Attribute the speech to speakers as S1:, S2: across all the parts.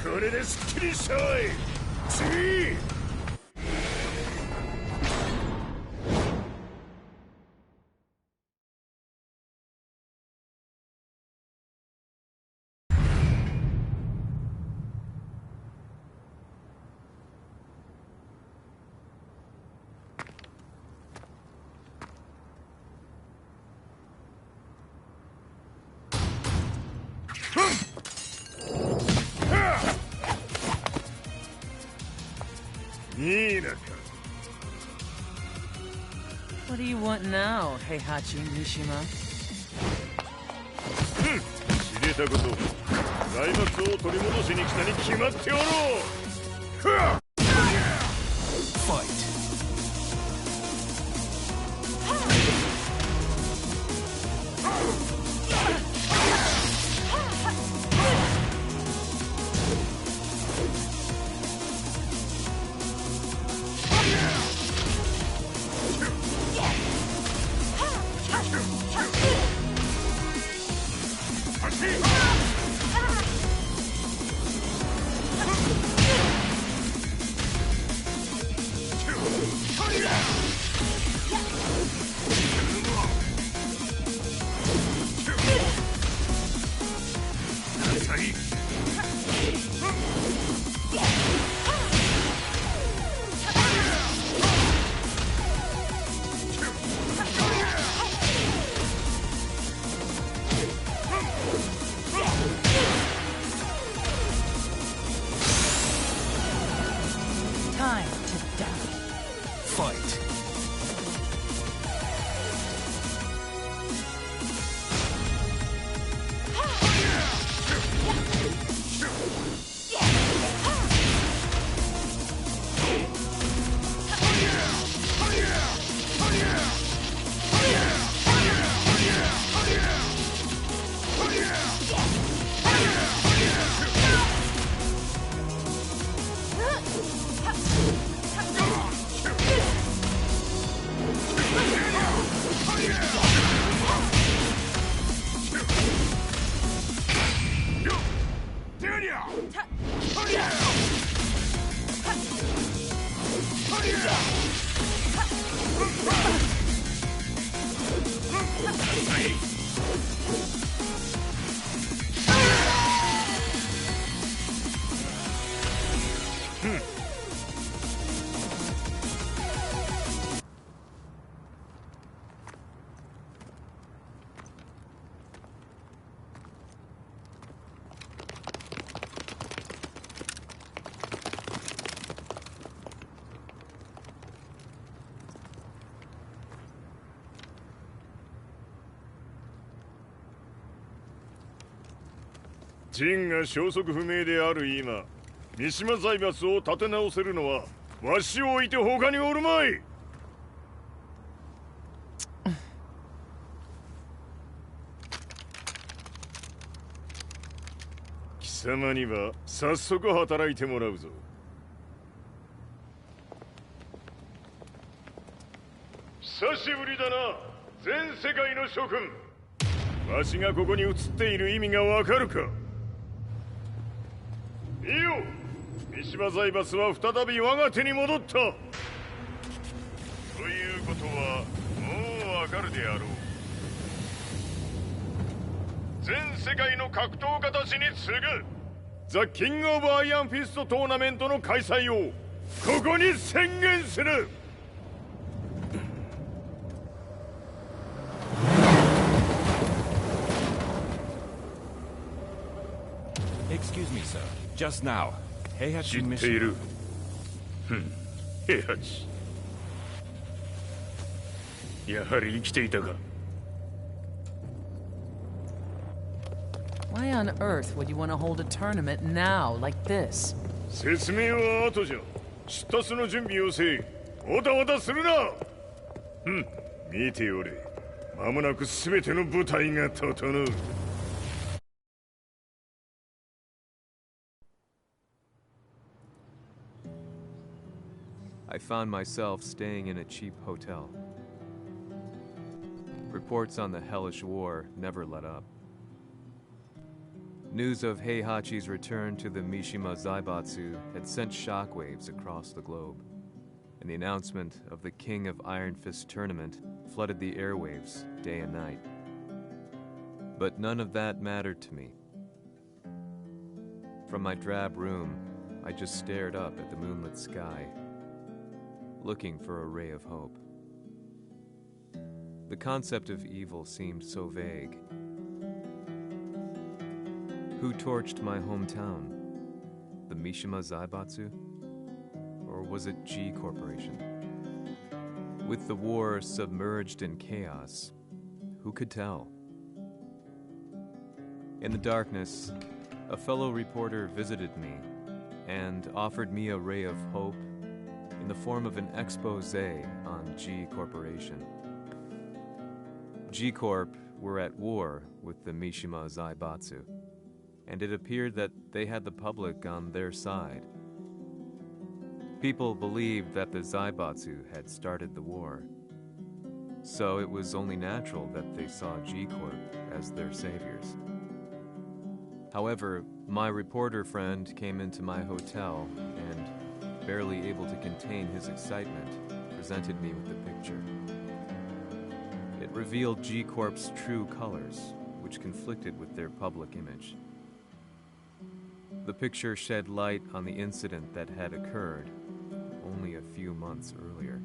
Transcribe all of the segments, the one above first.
S1: これですっきりしたわい。次。
S2: What do you want now, Heihachi Mishima?
S1: 知れたこと、財閥を取り戻しに来たに決まっておろう。
S2: Fight.
S1: 陣が消息不明である今、三島財閥を立て直せるのはわしを置いて他におるまい。貴様には早速働いてもらうぞ。久しぶりだな、全世界の諸君。わしがここに映っている意味がわかるか。いいよ、三島財閥は再び我が手に戻った。ということはもうわかるであろう。全世界の格闘家たちに次ぐザ・キング・オブ・アイアンフィストトーナメントの開催をここに宣言する。
S3: Excuse me, sir. Just now,
S1: 知っている。平八。やはり生きていたか。
S2: Why on earth would you want to hold a tournament now, like this?
S1: 説明は後じゃ。出立の準備をせい。おたわたするな。見ておれ。間もなく全ての部隊が整う。
S4: I found myself staying in a cheap hotel. Reports on the hellish war never let up. News of Heihachi's return to the Mishima Zaibatsu had sent shockwaves across the globe, and the announcement of the King of Iron Fist tournament flooded the airwaves day and night. But none of that mattered to me. From my drab room, I just stared up at the moonlit sky, looking for a ray of hope. The concept of evil seemed so vague. Who torched my hometown? The Mishima Zaibatsu? Or was it G Corporation? With the war submerged in chaos, who could tell? In the darkness, a fellow reporter visited me and offered me a ray of hope in the form of an expose on G Corporation. G Corp were at war with the Mishima Zaibatsu, and it appeared that they had the public on their side. People believed that the Zaibatsu had started the war, so it was only natural that they saw G Corp as their saviors. However, my reporter friend came into my hotel and, barely able to contain his excitement, presented me with the picture. It revealed G Corp's true colors, which conflicted with their public image. The picture shed light on the incident that had occurred only a few months earlier.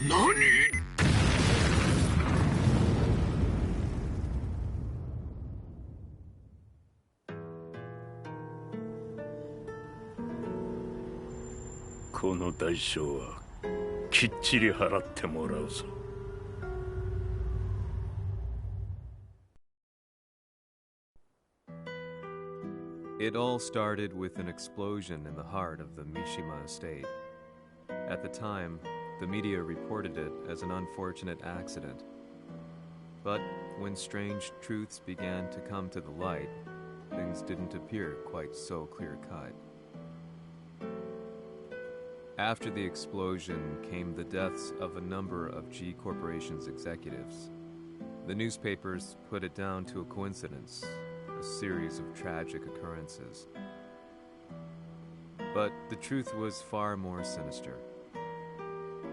S1: 何？この代償はきっちり払ってもらうぞ。
S4: It all started with an explosion in the heart of the Mishima estate. At the time, the media reported it as an unfortunate accident. But when strange truths began to come to the light, things didn't appear quite so clear-cut. After the explosion came the deaths of a number of G Corporation's executives. The newspapers put it down to a coincidence, a series of tragic occurrences. But the truth was far more sinister.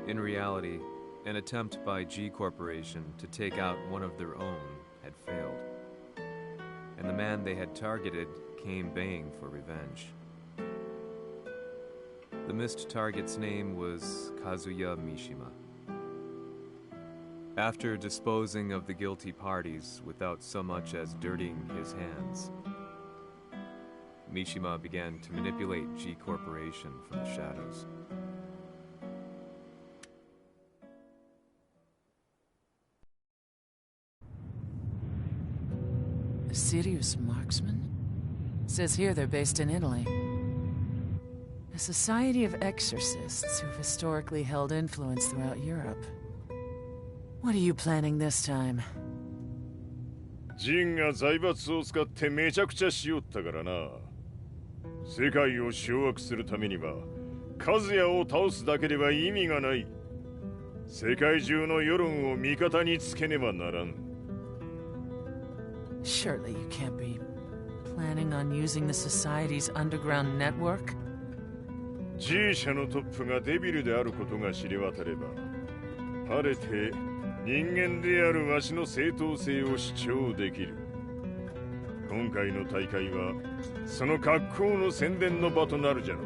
S4: In reality, an attempt by G Corporation to take out one of their own had failed, and the man they had targeted came baying for revenge. The missed target's name was Kazuya Mishima. After disposing of the guilty parties without so much as dirtying his hands, Mishima began to manipulate G Corporation from the shadows.
S2: A serious marksman? Says here they're based in Italy. A society of exorcists who've historically held influence throughout Europe. What are you planning this time?
S1: ジンが財閥を使ってめちゃくちゃしよったからな。世界を掌握するためには、和也を倒すだけでは意味がない。世界中の世論を味方につけねばならん。
S2: Surely you can't be planning on using the society's underground network?
S1: G 社のトップがデビルであることが知れ渡れば、晴れて人間であるわしの正当性を主張できる。今回の大会はその格好の宣伝の場となるじゃろう。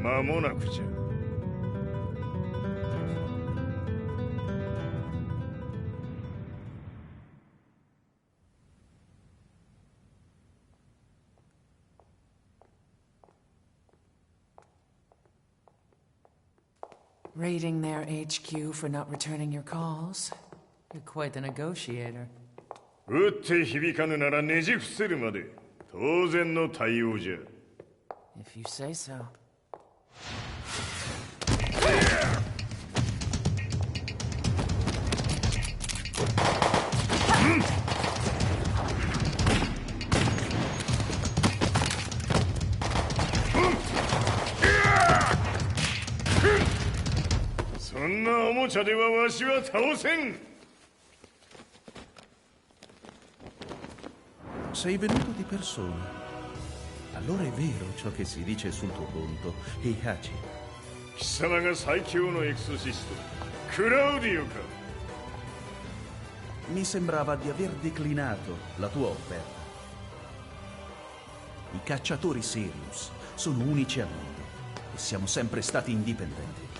S1: 間もなくじゃ。
S2: Raiding their HQ for not returning your calls? You're quite the negotiator.
S1: 撃って響かぬならねじ伏せるまで当然の対応じゃ。
S2: If you say so.
S1: そんなおもちゃではわしは倒せん。
S5: Sei venuto di persona. Allora è vero ciò che si dice sul tuo conto, Heihachi.
S1: 貴様が最強のエクソシスト、クラウディオか。
S5: Mi sembrava di aver declinato la tua offerta. I cacciatori Sirius sono unici al mondo e siamo sempre stati indipendenti.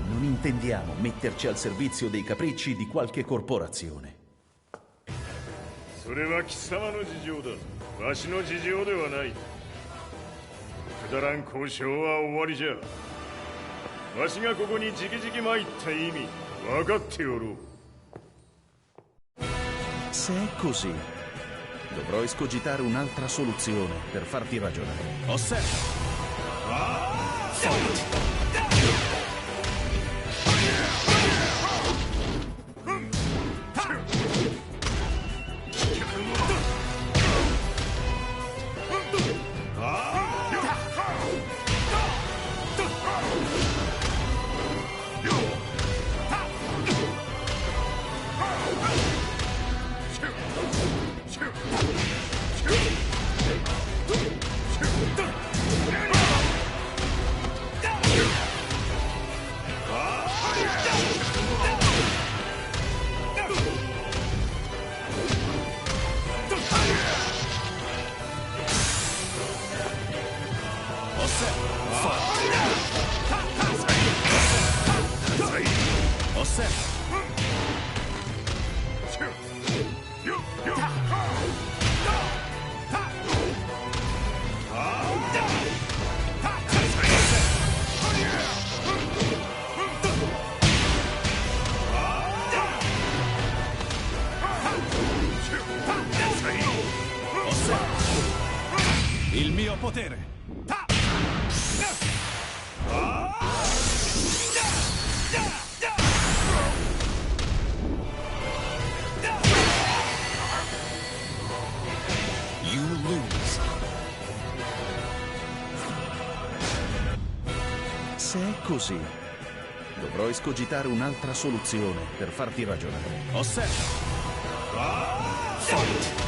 S5: Non intendiamo metterci al servizio dei capricci di qualche corporazione.
S1: それは貴様の事情だ。わしの事情ではない。くだらん交渉は終わりじゃ。わしがここに直々参った意味分かっておろう。
S5: Se è così, dovrò escogitare un'altra soluzione per farti ragionare. Osserva! Il mio potere! You lose. Se è così, dovrò escogitare un'altra soluzione per farti ragionare. Osserva! Fight!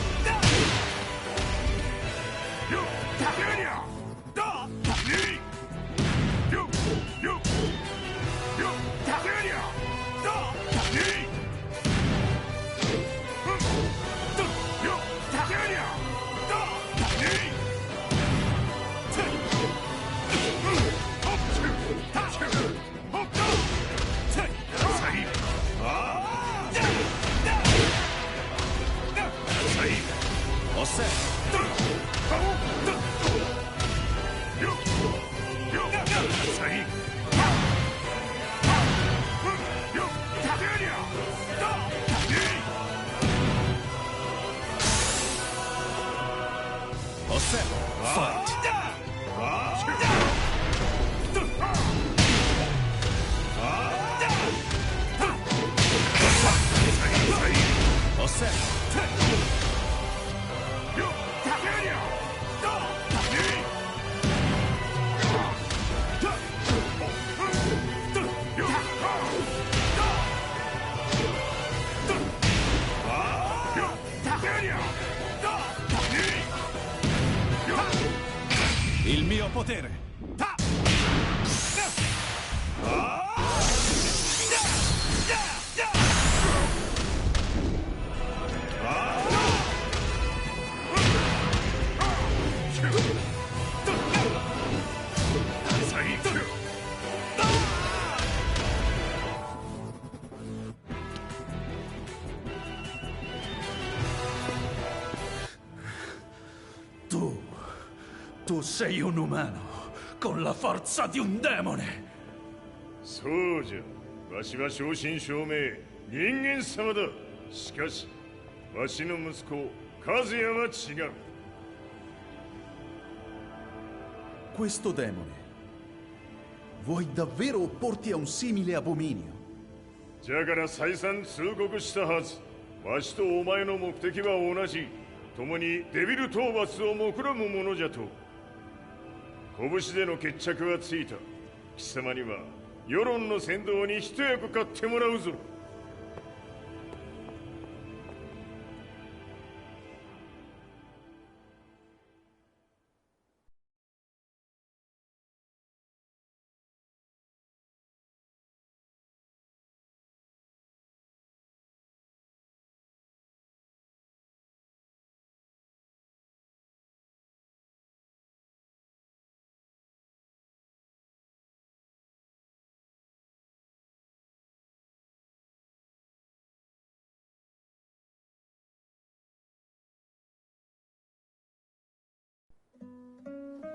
S5: Il mio potere! Tu sei un umano, con la forza di un demone!
S1: そうじゃ。わしは正真正銘人間様だ。しかし、わしの息子和也は違う。
S5: Questo demone, vuoi davvero opporti a un simile abominio?
S1: じゃから再三通告したはず。わしとお前の目的は同じ。共にデビル討伐を目論むものじゃと。拳での決着はついた。貴様には世論の先導に一役買ってもらうぞ。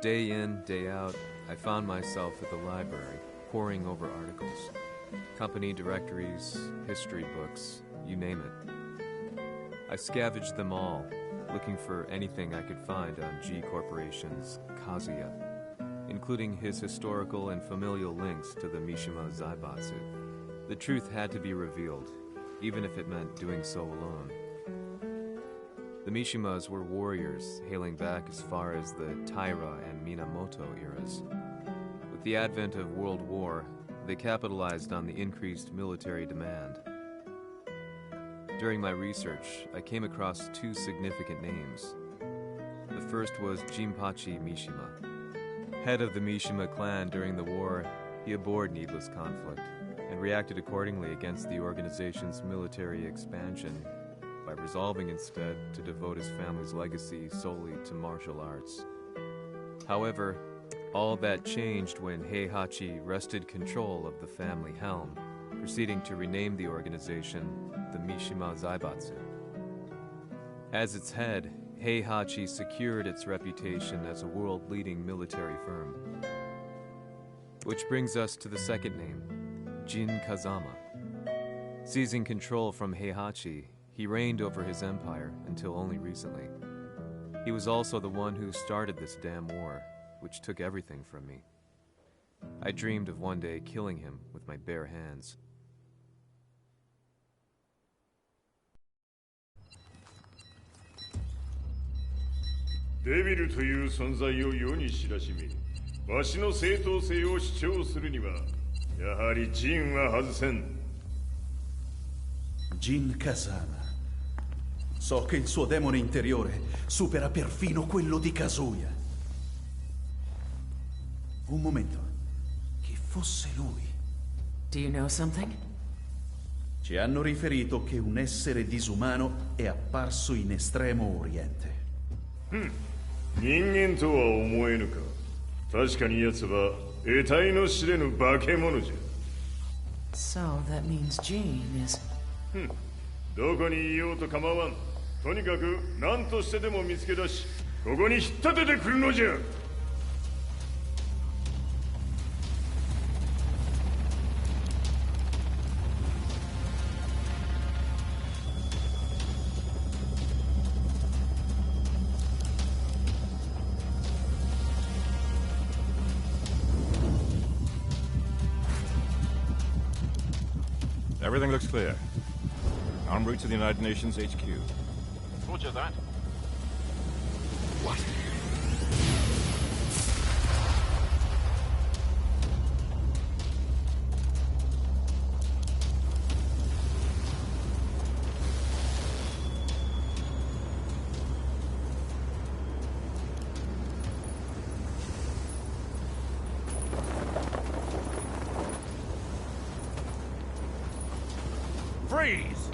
S4: Day in, day out, I found myself at the library, poring over articles. Company directories, history books, you name it. I scavenged them all, looking for anything I could find on G Corporation's Kazuya, including his historical and familial links to the Mishima Zaibatsu. The truth had to be revealed, even if it meant doing so alone. The Mishimas were warriors hailing back as far as the Taira and Minamoto eras. With the advent of World War, they capitalized on the increased military demand. During my research, I came across two significant names. The first was Jinpachi Mishima. Head of the Mishima clan during the war, he abhorred needless conflict and reacted accordingly against the organization's military expansion by resolving instead to devote his family's legacy solely to martial arts. However, All that changed when Heihachi wrested control of the family helm, proceeding to rename the organization the Mishima Zaibatsu. As its head, Heihachi secured its reputation as a world-leading military firm. Which brings us to the second name, Jin Kazama. Seizing control from Heihachi, he reigned over his empire until only recently. He was also the one who started this damn war, which took everything from me. I dreamed of one day killing him with my bare hands.
S1: デビルという存在を世に知らしめ、わしの正当性を主張するには、やはりジンは外せん。
S5: Jin Kazama. So che il suo demone interiore supera perfino quello di Kazuya. Un momento. Chi fosse lui?
S2: Do you know something?
S5: Ci hanno riferito che un essere disumano è apparso in Estremo Oriente.
S1: 人間とは思えぬか。確かに奴は得体の知れぬ化け物じゃ。
S2: So that means Jean is...
S1: どこにいようと構わん。とにかく何としてでも見つけ出し、ここに引っ立ててくるのじゃ。
S3: Everything looks clear. En route to the United Nations HQ.
S6: Roger that.
S3: What?
S6: Freeze!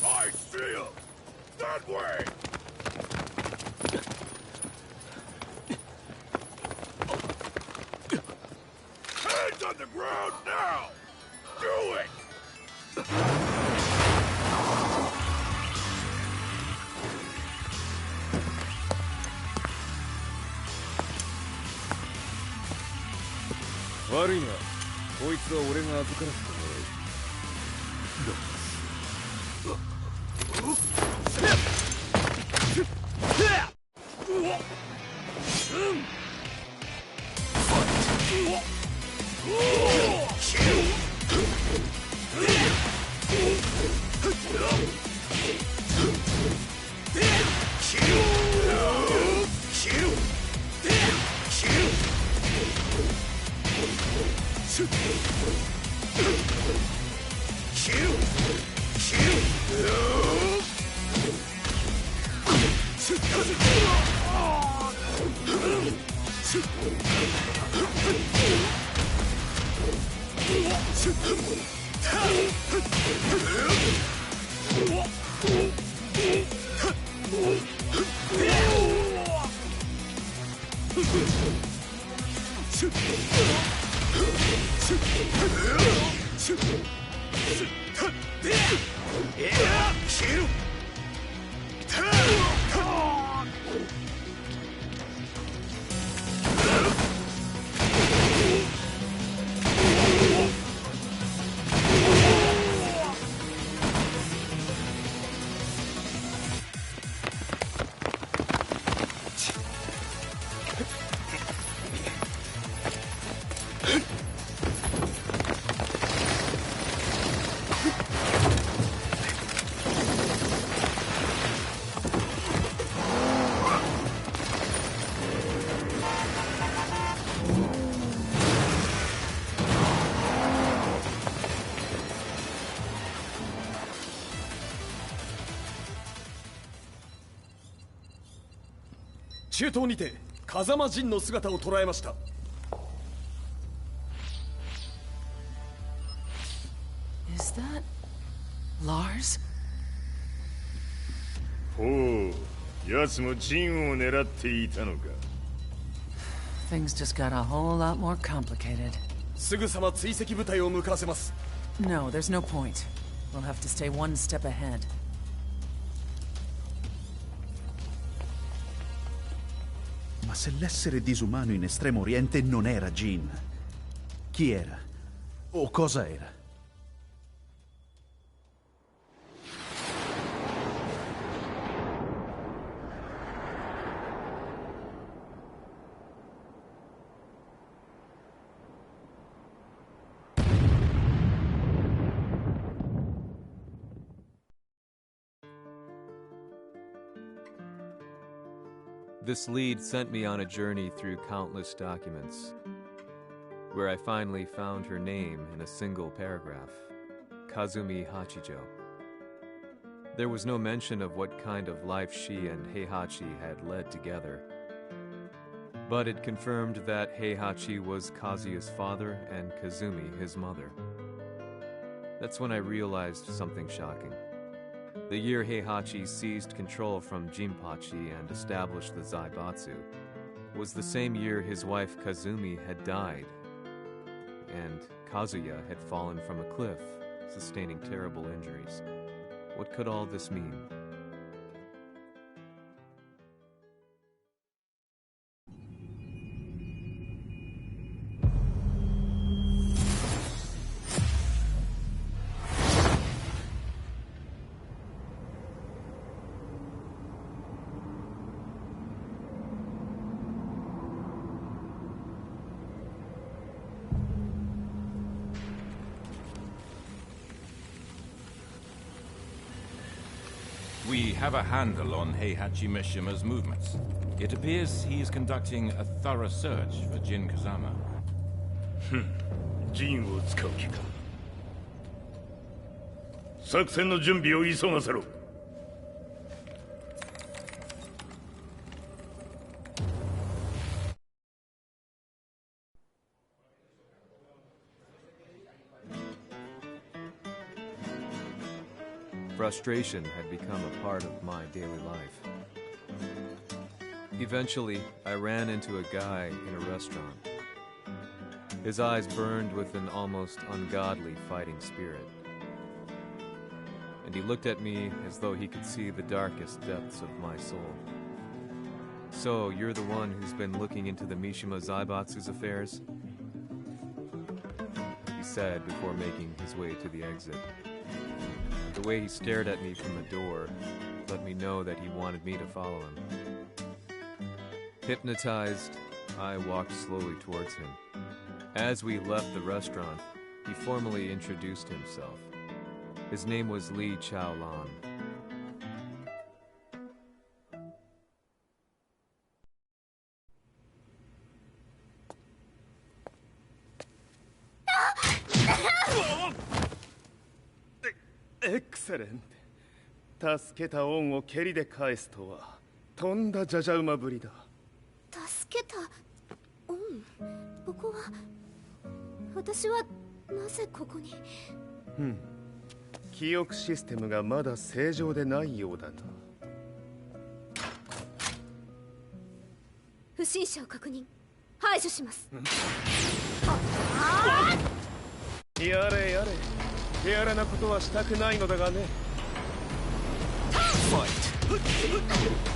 S6: I see him! That way! Hands on the ground now! Do it!
S1: Worry not. こいつは俺が預からせても
S7: 中東にて風間陣の姿を捉えました。
S2: Is that Lars?
S1: ほう、奴もジンを狙っていたのか。
S2: Things just got a whole lot more complicated.
S7: すぐさま追跡部隊を向かわせます。
S2: No, there's no point. We'll have to stay one step ahead.
S5: Ma se l'essere disumano in Estremo Oriente non era Jin, chi era? O cosa era?
S4: This lead sent me on a journey through countless documents, where I finally found her name in a single paragraph, Kazumi Hachijo. There was no mention of what kind of life she and Heihachi had led together, but it confirmed that Heihachi was Kazuya's father and Kazumi his mother. That's when I realized something shocking. The year Heihachi seized control from Jinpachi and established the Zaibatsu was the same year his wife Kazumi had died, and Kazuya had fallen from a cliff, sustaining terrible injuries. What could all this mean?
S3: We have a handle on Heihachi Mishima's movements. It appears he is conducting a thorough search for Jin Kazama.
S6: ジンを使う気か。作戦の準備を急がせろ。
S4: Frustration had become a part of my daily life. Eventually, I ran into a guy in a restaurant. His eyes burned with an almost ungodly fighting spirit. And he looked at me as though he could see the darkest depths of my soul. So, you're the one who's been looking into the Mishima Zaibatsu's affairs? He said before making his way to the exit. The way he stared at me from the door let me know that he wanted me to follow him. Hypnotized, I walked slowly towards him. As we left the restaurant, he formally introduced himself. His name was Li Chaolan.
S7: Excellent. 助けた恩を蹴りで返すとはとんだじゃじゃ馬ぶりだ。
S8: 助けた恩？ここは私はなぜここに？
S7: 記憶システムがまだ正常でないようだな。
S8: 不審者を確認。排除します。
S7: やれやれ。手荒なことはしたくないのだがね。ファイト。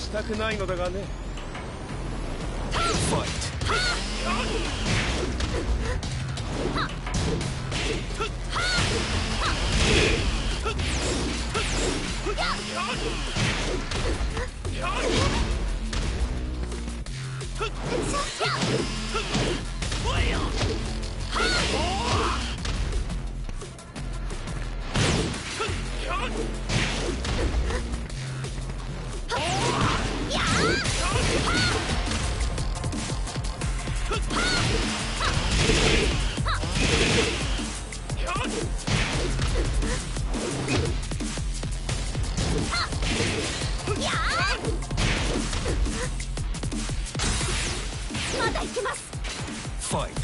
S7: したくないのだがね。ファイ
S8: まだ行きます。
S7: ファイト。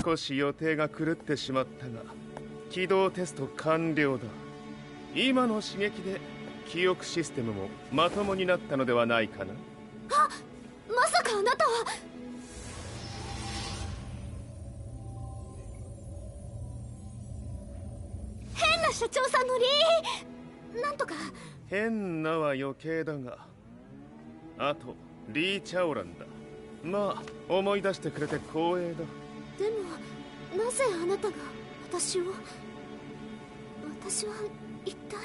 S7: 少し予定が狂ってしまったが、起動テスト完了だ。今の刺激で記憶システムもまともになったのではないかな。
S8: あ、まさかあなたは。変な社長さんのなんとか。
S7: 変なは余計だが、あとリー・チャオランだ。まあ思い出してくれて光栄だ。
S8: でもなぜあなたが私は一体。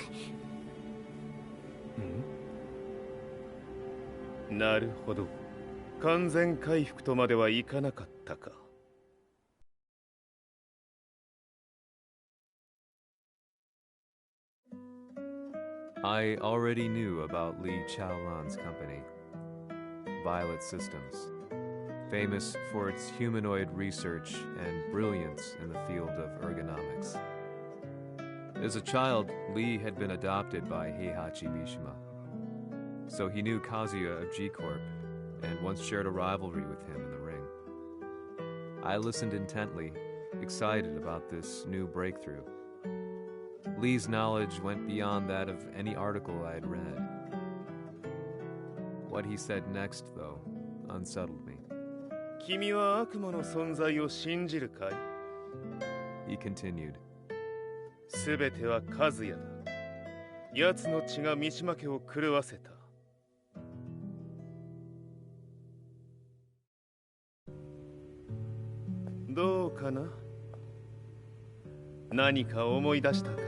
S7: なるほど、完全回復とまではいかなかったか。
S4: I already knew about Li Chaolan's company, Violet Systems, famous for its humanoid research and brilliance in the field of ergonomics. As a child, Li had been adopted by Heihachi Mishima, so he knew Kazuya of G-Corp and once shared a rivalry with him in the ring. I listened intently, excited about this new breakthrough. Lee's knowledge went beyond that of any article I had read. What he said next, though, unsettled me.
S7: 君は悪魔の存在を信じるかい?
S4: He continued.
S7: すべては和也だ。奴の血が三島家を狂わせた。どうかな？何か思い出したかい？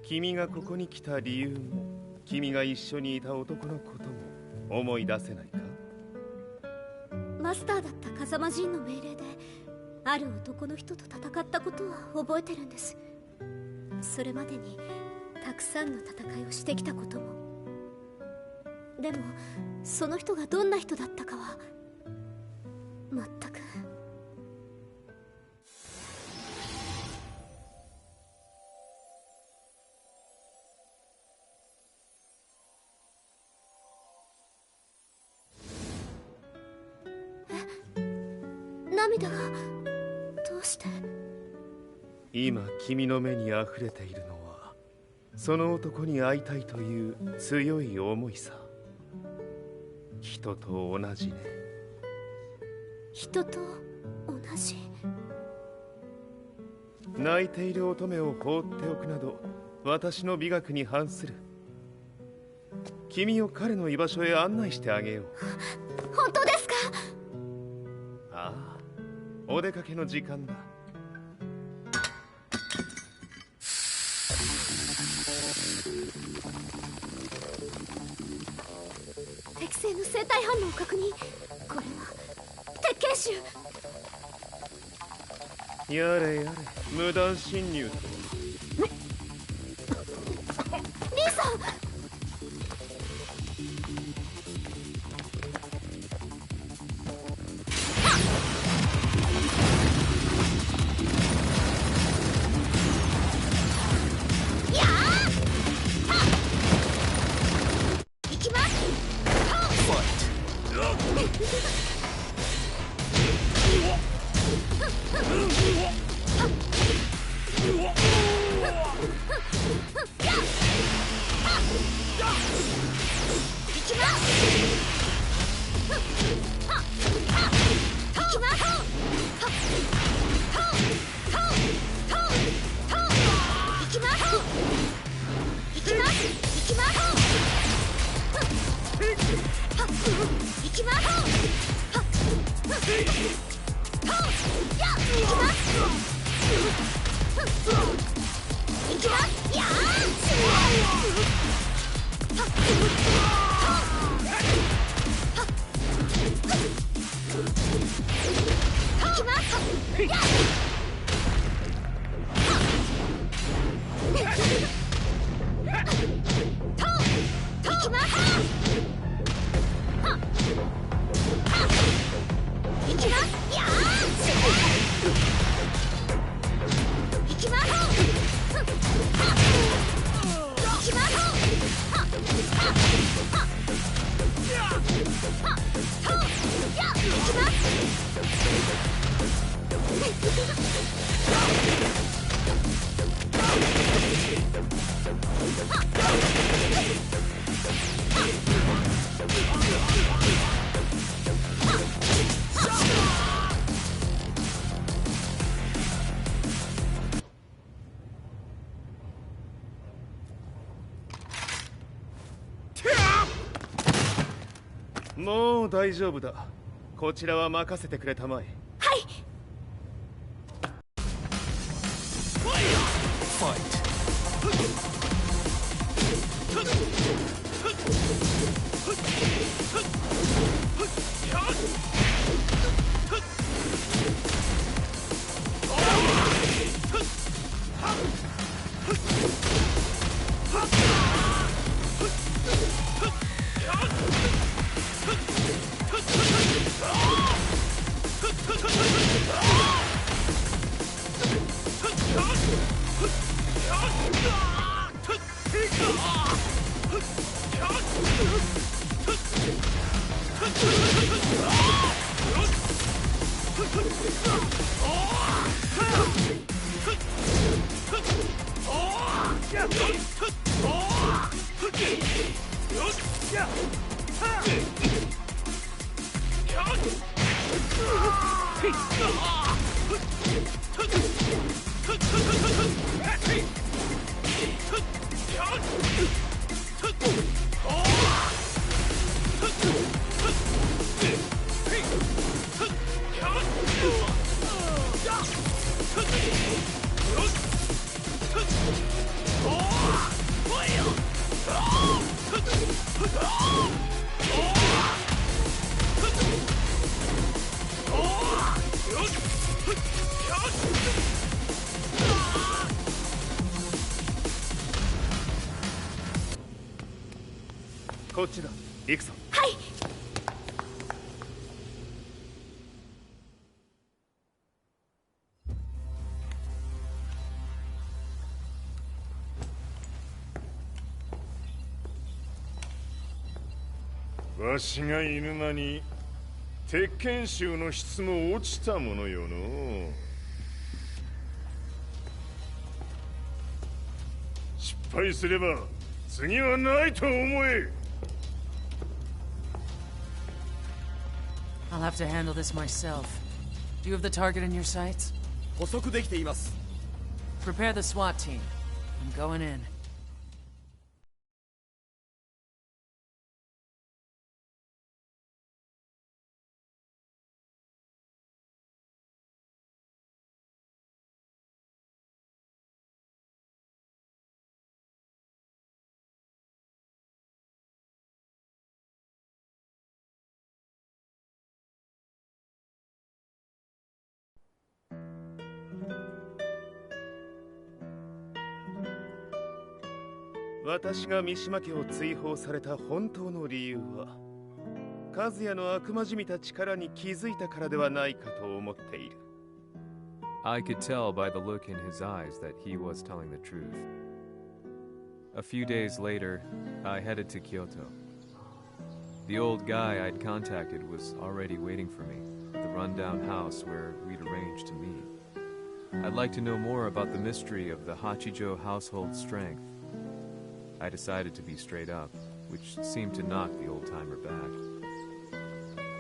S7: 君がここに来た理由も、君が一緒にいた男のことも思い出せないか？
S8: マスターだった風間陣の命令である男の人と戦ったことは覚えてるんです。それまでにたくさんの戦いをしてきたことも。でもその人がどんな人だったかは全く。涙がどうして？
S7: 今君の目にあふれているのはその男に会いたいという強い思いさ。人と同じね。
S8: 人と同じ？
S7: 泣いている乙女を放っておくなど私の美学に反する。君を彼の居場所へ案内してあげよう。
S8: 本当ですか？
S7: ああ、お出かけの時間だ。
S8: 適正の生体反応を確認。これは鉄拳衆。
S7: やれやれ、無断侵入とは。
S8: 兄さん。
S7: もう大丈夫だ。こちらは任せてくれたまえ。
S8: はい。
S7: こっちだ。行くぞ。
S8: はい。
S1: わしが犬間に鉄拳衆の質も落ちたものよの。失敗すれば次はないと思え。
S2: I'll have to handle this myself. Do you have the target in your sights?
S9: 捕捉できています。
S2: Prepare the SWAT team. I'm going in.
S7: 私が三島家を追放された本当の理由は和也の悪魔じみた力に気づいたからではないかと思っている。
S4: I could tell by the look in his eyes that he was telling the truth. A few days later, I headed to Kyoto. The old guy I'd contacted was already waiting for me at the rundown house where we'd arranged to meet. I'd like to know more about the mystery of the Hachijo household strength. I decided to be straight up, which seemed to knock the old-timer back.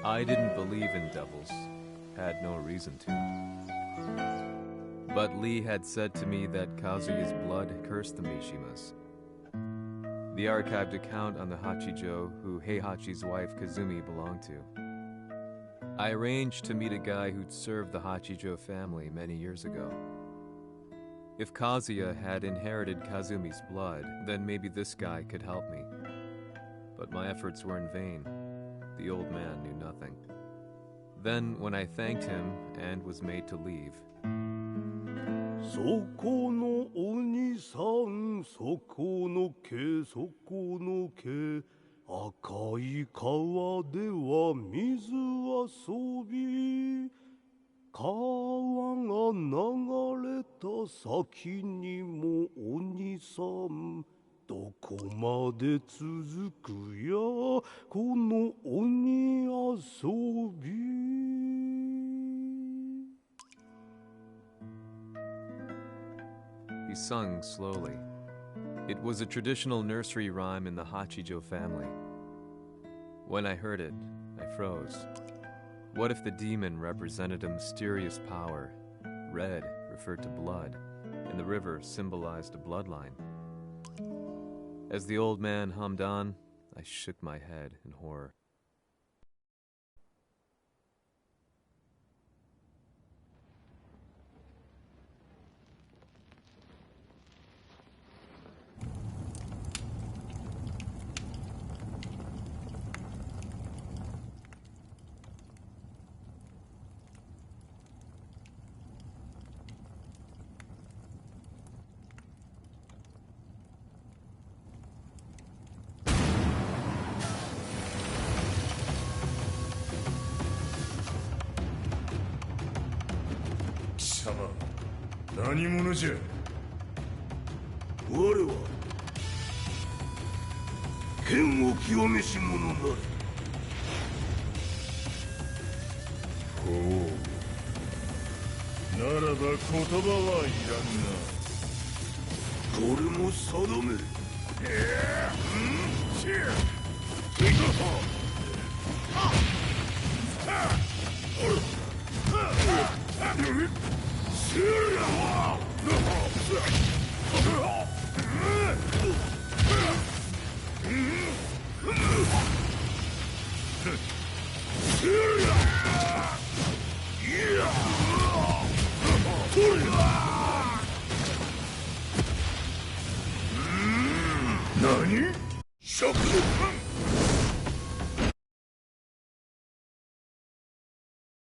S4: I didn't believe in devils, had no reason to. But Lee had said to me that Kazuya's blood cursed the Mishimas. The archived account on the Hachijo who Heihachi's wife Kazumi belonged to. I arranged to meet a guy who'd served the Hachijo family many years ago. If Kazuya had inherited Kazumi's blood, then maybe this guy could help me. But my efforts were in vain. The old man knew nothing. Then, when I thanked him and was made to leave,
S6: そこのお兄さん、そこの毛、そこの毛、赤い川では水遊び、川が流れた先にもお兄さん、どこまで続くやこの鬼遊び。
S4: he sung slowly. It was a traditional nursery rhyme in the Hachijo family. When I heard it, I froze. What if the demon represented a mysterious power? Red referred to blood, and the river symbolized a bloodline. As the old man hummed on, I shook my head in horror.
S1: Sama, 何者じゃ。
S6: 我は剣を清めし者なり。
S1: ほう。ならば言葉はいらんな。
S6: これも定め。Yeah!